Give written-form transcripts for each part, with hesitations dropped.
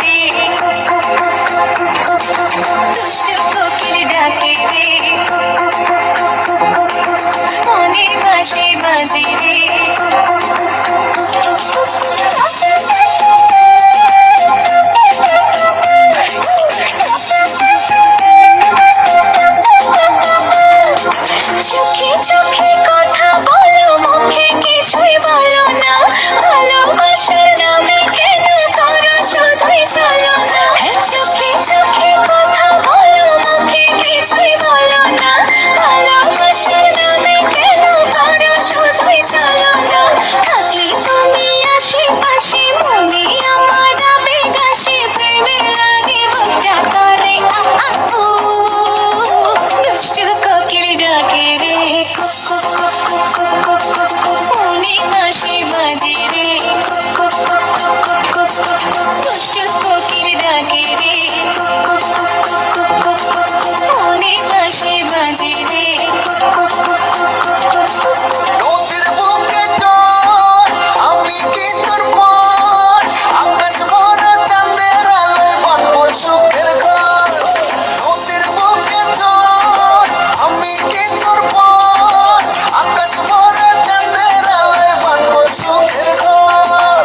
রে, দুষ্টু কোকিল ডাকে রে, মনের বাঁশি বাজে রে। চোখে চোখে কথা বলো, মুখে কিছুই বলো না, ভালোবাসার নামে কেন করো শুধুই চলো না। চোখে চোখে কথা বলো, মুখে কিছুই বলো না, ভালোবাসার নামে কেন করো শুধুই চলো না। থাকলে তুমি আশেপাশে, মনে আমার আবেগ আসে, প্রেমে লাগে বুকটা করে আপু। দুষ্টু কোকিল ডাকে রে, মনে বাঁশি বাজে রে, দুষ্টু কোকিল ডাকে রে, মনে বাঁশি বাজে রে। নদীর বুকে চর, আমি কি তোর পর, আকাশ ভরা চাঁদের আলোয় বাঁধবো সুখের ঘর। নদীর বুকে চর, আমি কি তোর পর, আকাশ ভরা চাঁদের আলোয় বাঁধবো সুখের ঘর।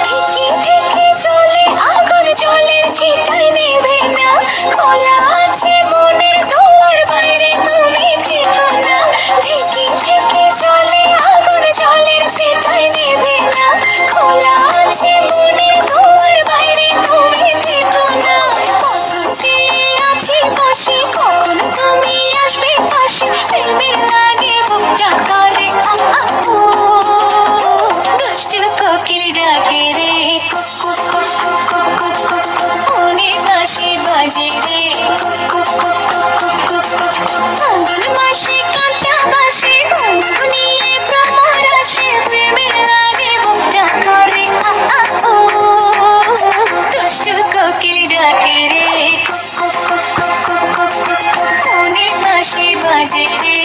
ঢেকে ঢেকে চলে আগুন, জলের ছিটায় নেবে না, খোলা আছে মনের দুয়ার, বাইরে তুমি থেকো না। ঢেকে ঢেকে চলে আগুন, জলের ছিটায় নেবে না, খোলা আছে মনের দুয়ার, বাইরে তুমি থেকো না। কত চেয়ে আছি বসে, কখন তুমি আসবে পাশে, প্রেমে লাগে বুকটা করে আপু। দুষ্টু কোকিল ডাকে রে, মনে বাঁশি বাজে রে, ফাল্গুন মাসে কাঁচা বাঁশে, ঘুনঘুনিয়ে ভ্রমর আসে, প্রেমে লাগে বুকটা করে আপু। দুষ্টু কোকিল ডাকে রে, মনে বাঁশি বাজে রে,